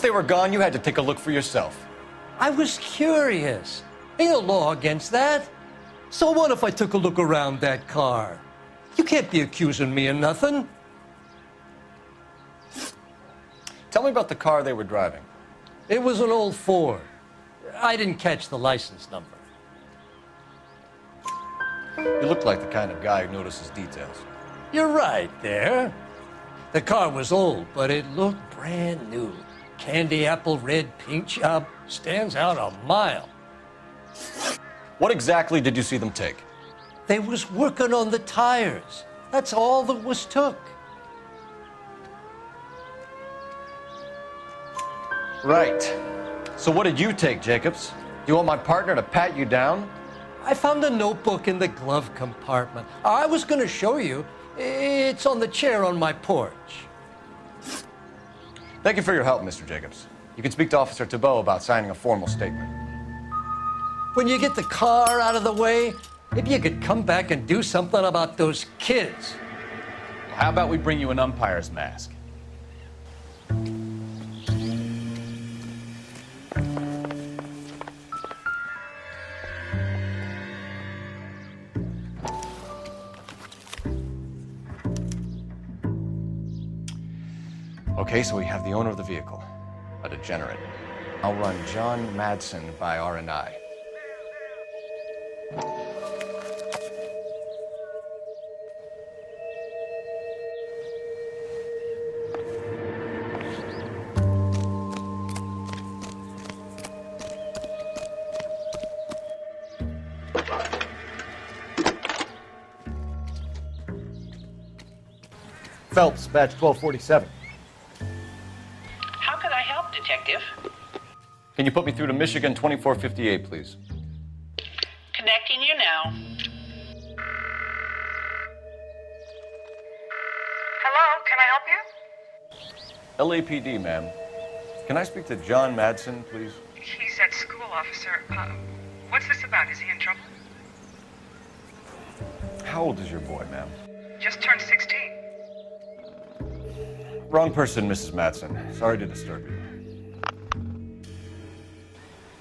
they were gone, you had to take a look for yourself. I was curious. Ain't no law against that. So what if I took a look around that car? You can't be accusing me of nothing. Tell me about the car they were driving. It was an old Ford. I didn't catch the license number. You look like the kind of guy who notices details. You're right there. The car was old, but it looked brand new. Candy apple red paint job stands out a mile. What exactly did you see them take? They was working on the tires. That's all that was took. Right. So what did you take, Jacobs? Do you want my partner to pat you down? I found a notebook in the glove compartment. I was going to show you. It's on the chair on my porch. Thank you for your help, Mr. Jacobs. You can speak to Officer Thibault about signing a formal statement. When you get the car out of the way, maybe you could come back and do something about those kids. How about we bring you an umpire's mask? Okay, so we have the owner of the vehicle, a degenerate. I'll run John Madsen by R&I. Phelps, badge 1247. How can I help, Detective? Can you put me through to Michigan 2458, please? Connecting you now. Hello, can I help you? LAPD, ma'am. Can I speak to John Madsen, please? He's at school, officer. What's this about? Is he in trouble? How old is your boy, ma'am? Just turned 16. Wrong person, Mrs. Madsen. Sorry to disturb you.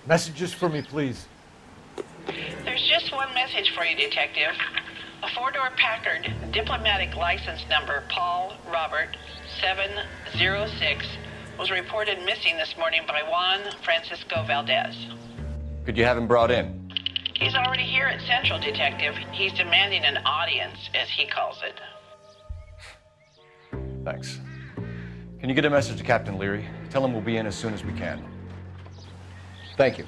Messages for me, please. There's just one message for you, Detective. A four-door Packard, diplomatic license number Paul Robert 706, was reported missing this morning by Juan Francisco Valdez. Could you have him brought in? He's already here at Central, Detective. He's demanding an audience, as he calls it. Thanks. Can you get a message to Captain Leary? Tell him we'll be in as soon as we can. Thank you.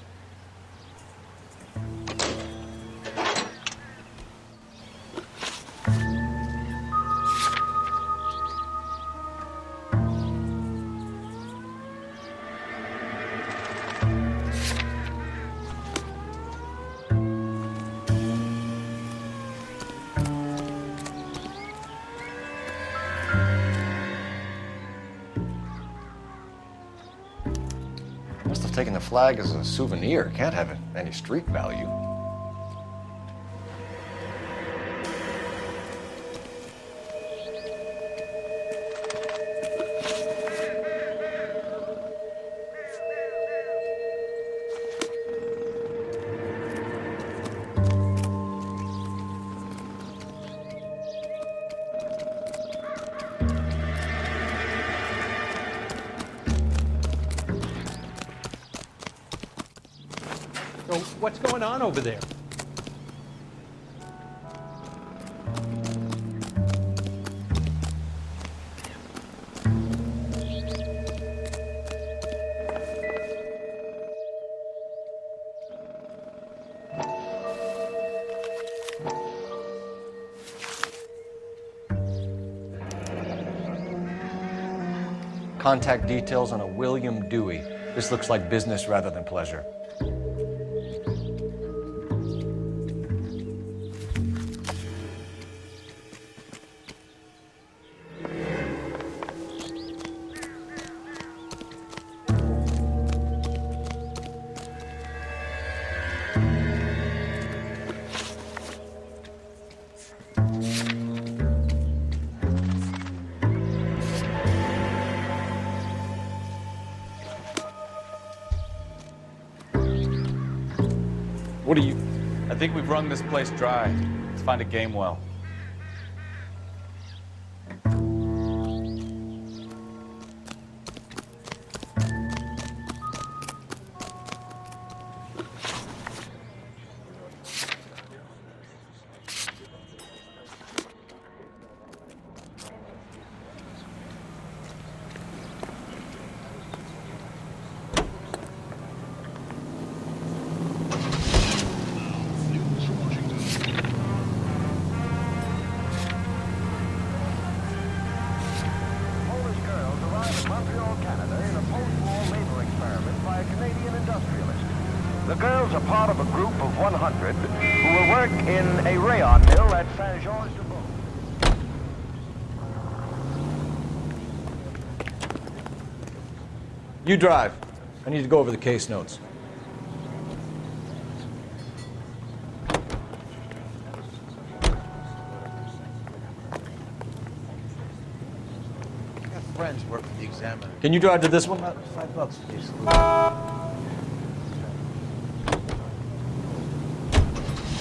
Must have taken the flag as a souvenir. Can't have any street value. So what's going on over there? Contact details on a William Dewey. This looks like business rather than pleasure. What are you... I think we've wrung this place dry. Let's find a game well. Polish girls arrived in Montreal, Canada in a post-war labor experiment by a Canadian industrialist. The girls are part of a group of 100 who will work in a rayon mill at Saint-Georges-de-Beauce. You drive. I need to go over the case notes. I got friends work for the Examiner. Can you drive to this one? $5, please.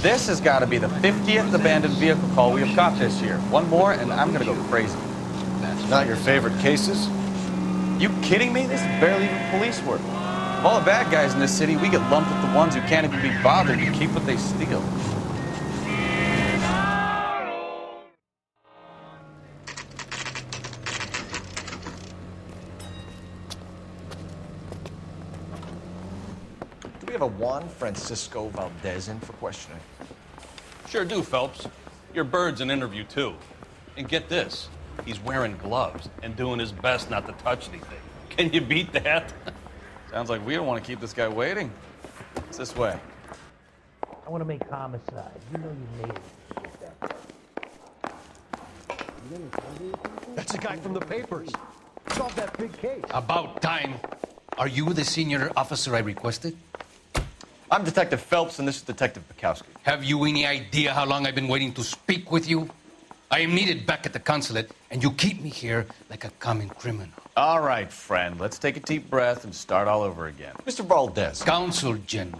This has got to be the 50th abandoned vehicle call we have caught this year. One more, and I'm going to go crazy. Not your favorite cases? You kidding me? This is barely even police work. Of all the bad guys in this city, we get lumped with the ones who can't even be bothered to keep what they steal. Do we have a Juan Francisco Valdez in for questioning? Sure do, Phelps. Your bird's an interview, too. And get this, he's wearing gloves and doing his best not to touch anything. Can you beat that? Sounds like we don't want to keep this guy waiting. It's this way. I want to make homicide. You know you made it. That's the guy from the papers. Solved that big case. About time. Are you the senior officer I requested? I'm Detective Phelps, and this is Detective Bukowski. Have you any idea how long I've been waiting to speak with you? I am needed back at the consulate, and you keep me here like a common criminal. All right, friend. Let's take a deep breath and start all over again. Mr. Valdez. Consul General.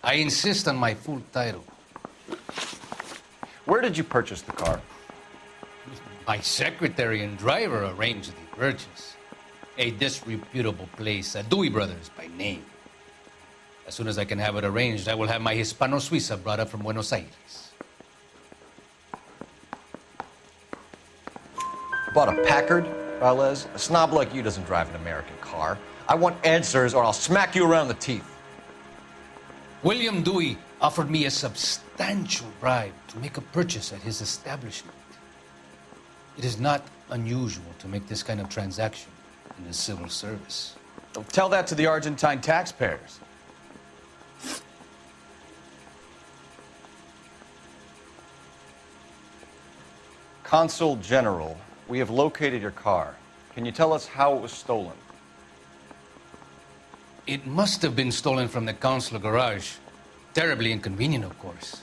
I insist on my full title. Where did you purchase the car? My secretary and driver arranged the purchase. A disreputable place, Dewey Brothers by name. As soon as I can have it arranged, I will have my Hispano Suiza brought up from Buenos Aires. Bought a Packard, Valdez? A snob like you doesn't drive an American car. I want answers or I'll smack you around the teeth. William Dewey offered me a substantial bribe to make a purchase at his establishment. It is not unusual to make this kind of transaction in the civil service. Don't tell that to the Argentine taxpayers. Consul General, we have located your car. Can you tell us how it was stolen? It must have been stolen from the consular garage. Terribly inconvenient, of course.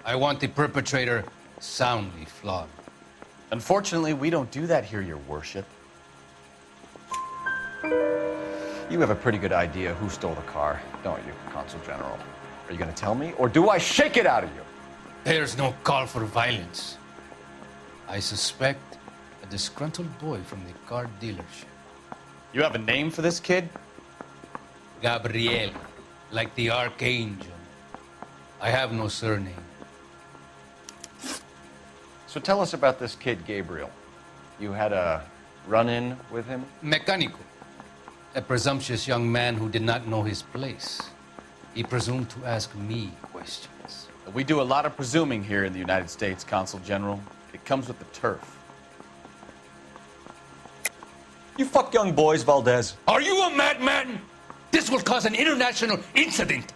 I want the perpetrator soundly flogged. Unfortunately, we don't do that here, Your Worship. You have a pretty good idea who stole the car, don't you, Consul General? Are you going to tell me, or do I shake it out of you? There's no call for violence. I suspect a disgruntled boy from the car dealership. You have a name for this kid? Gabriel, like the archangel. I have no surname. So tell us about this kid, Gabriel. You had a run-in with him? Mecánico, a presumptuous young man who did not know his place. He presumed to ask me questions. We do a lot of presuming here in the United States, Consul General. It comes with the turf. You fuck young boys, Valdez. Are you a madman? This will cause an international incident.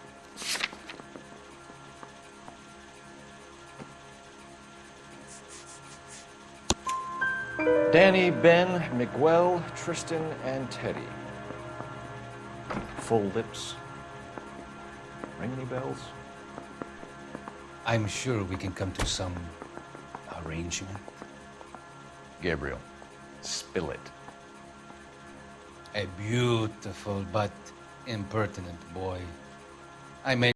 Danny, Ben, Miguel, Tristan, and Teddy. Full lips. Ring any bells? I'm sure we can come to some arrangement. Gabriel, spill it. A beautiful but impertinent boy. I may